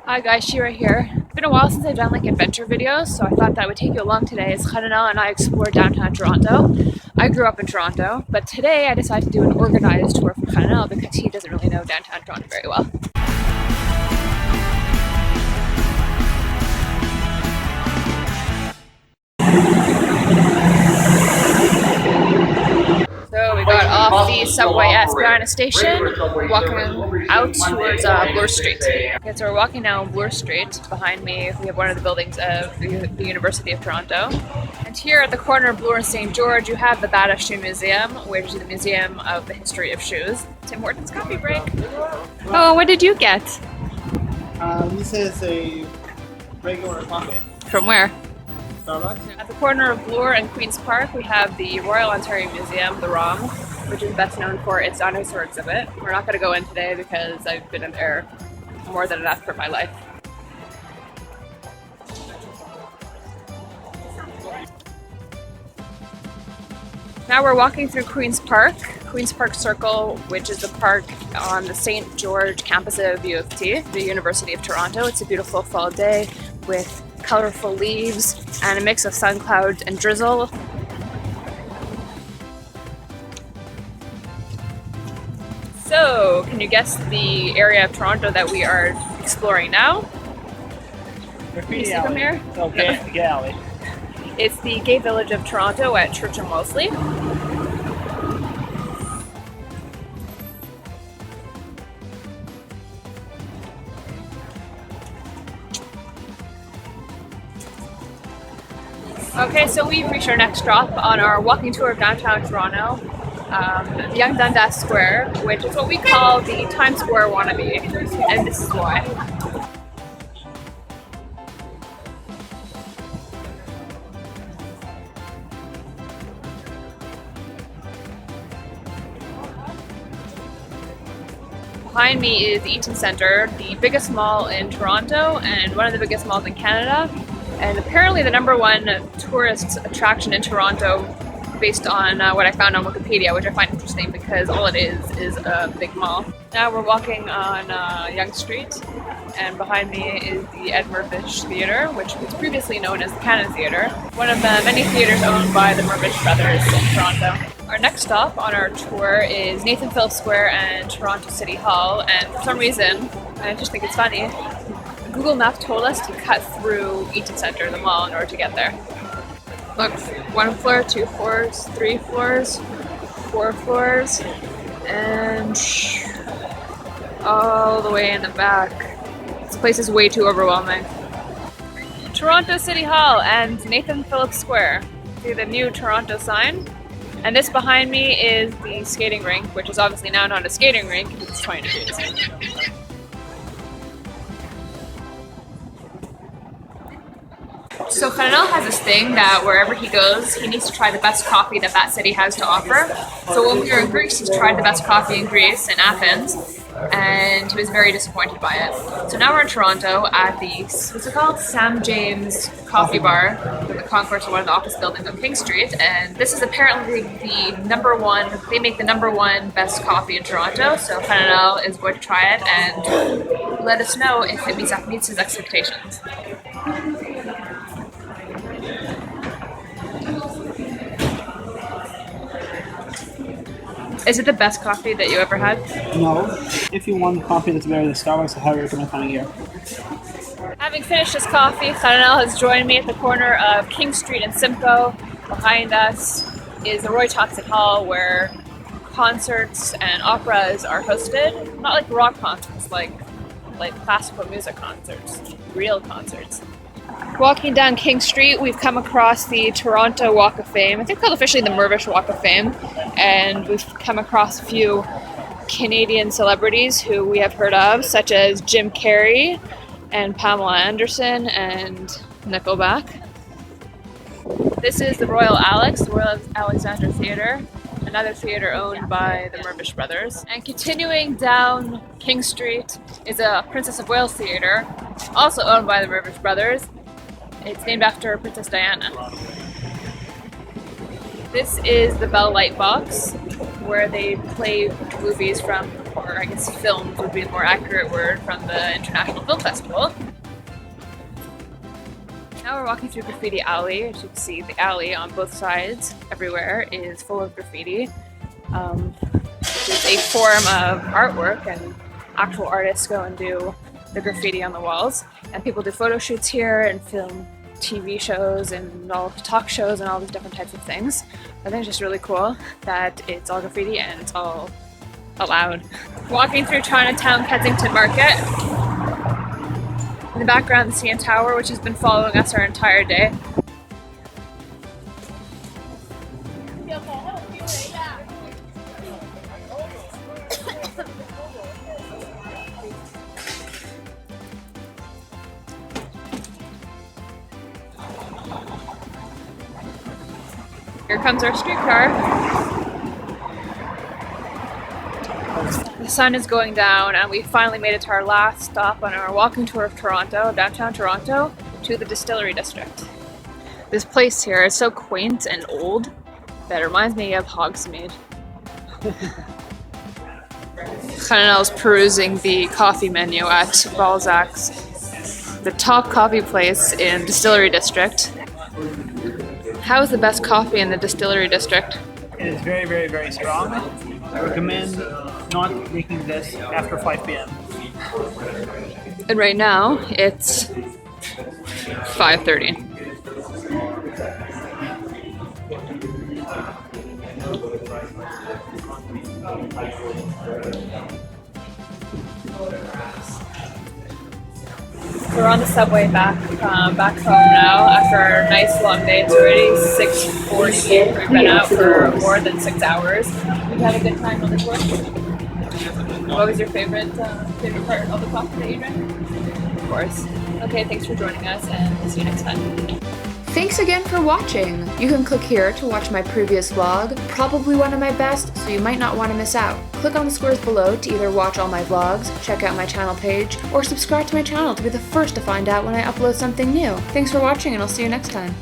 Hi guys, Shira here. It's been a while since I've done like adventure videos, so I thought that would take you along today as Chananel and I explore downtown Toronto. I grew up in Toronto, but today I decided to do an organized tour for Chananel because he doesn't really know downtown Toronto very well. So we got off the subway at Spadina Station, walking out towards Bloor Street. Okay, so we're walking down Bloor Street. Behind me we have one of the buildings of the University of Toronto. And here at the corner of Bloor and St. George you have the Bata Shoe Museum, which is the museum of the history of shoes. Tim Horton's coffee break. Oh, what did you get? This is a regular coffee. From where? Starbucks? At the corner of Bloor and Queen's Park, we have the Royal Ontario Museum, the ROM, which is best known for its dinosaur exhibit. We're not going to go in today because I've been in there more than enough for my life. Now we're walking through Queen's Park Circle, which is the park on the St. George campus of U of T, the University of Toronto. It's a beautiful fall day with colorful leaves and a mix of sun clouds and drizzle. So, can you guess the area of Toronto that we are exploring now? Graffiti from here? Oh, gay alley. It's the gay village of Toronto at Church-Wellesley. Okay, so we've reached our next stop on our walking tour of downtown Toronto, the Yonge-Dundas Square, which is what we call the Times Square wannabe, and this is why. Behind me is the Eaton Centre, the biggest mall in Toronto and one of the biggest malls in Canada. And apparently the #1 tourist attraction in Toronto based on what I found on Wikipedia, which I find interesting because all it is a big mall. Now we're walking on Yonge Street, and behind me is the Mirvish Theatre, which was previously known as the Cannon Theatre, one of the many theatres owned by the Mirvish brothers in Toronto. Our next stop on our tour is Nathan Phillips Square and Toronto City Hall, and for some reason, I just think it's funny, Google Maps told us to cut through Eaton Centre, the mall, in order to get there. Look, 1 floor, 2 floors, 3 floors, 4 floors, and all the way in the back. This place is way too overwhelming. Toronto City Hall and Nathan Phillips Square. See the new Toronto sign? And this behind me is the skating rink, which is obviously now not a skating rink because it's 20 degrees. So Chananel has this thing that wherever he goes, he needs to try the best coffee that city has to offer. So when we were in Greece, he tried the best coffee in Greece, in Athens, and he was very disappointed by it. So now we're in Toronto at the, what's it called? Sam James Coffee Bar, in the concourse of one of the office buildings on King Street, and this is apparently the #1, they make the #1 best coffee in Toronto, so Chananel is going to try it and let us know if it meets his expectations. Is it the best coffee that you ever had? No. If you want coffee that's better than Starbucks, I highly recommend coming here. Having finished his coffee, Chananel has joined me at the corner of King Street and Simcoe. Behind us is the Roy Thompson Hall, where concerts and operas are hosted. Not like rock concerts, like classical music concerts, real concerts. Walking down King Street, we've come across the Toronto Walk of Fame. I think called officially the Mirvish Walk of Fame. And we've come across a few Canadian celebrities who we have heard of, such as Jim Carrey and Pamela Anderson and Nickelback. This is the Royal Alexandra Theatre, another theatre owned by the Mirvish brothers. And continuing down King Street is a Princess of Wales Theatre, also owned by the Mirvish brothers. It's named after Princess Diana. This is the Bell Light Box, where they play movies from or I guess filmed would be a more accurate word, from the International Film Festival. Now we're walking through Graffiti Alley. As you can see, the alley on both sides, everywhere, is full of graffiti, which is a form of artwork, and actual artists go and do the graffiti on the walls. And people do photo shoots here and film TV shows and all talk shows and all these different types of things. I think it's just really cool that it's all graffiti and it's all allowed. Walking through Chinatown, Kensington Market. In the background, the CN Tower, which has been following us our entire day. Here comes our streetcar. The sun is going down and we finally made it to our last stop on our walking tour of Toronto, downtown Toronto, to the Distillery District. This place here is so quaint and old that it reminds me of Hogsmeade. Chananel's perusing the coffee menu at Balzac's, the top coffee place in Distillery District. How is the best coffee in the Distillery District? It is very, very, very strong. I recommend not drinking this after 5 p.m. And right now, it's 5:30. We're on the subway back home now after our nice long day. It's already 6:40. We've been out for more than 6 hours. We've had a good time on the tour. What was your favorite part of the coffee that you drank? Of course. Okay, thanks for joining us, and we'll see you next time. Thanks again for watching! You can click here to watch my previous vlog, probably one of my best, so you might not want to miss out. Click on the squares below to either watch all my vlogs, check out my channel page, or subscribe to my channel to be the first to find out when I upload something new. Thanks for watching, and I'll see you next time.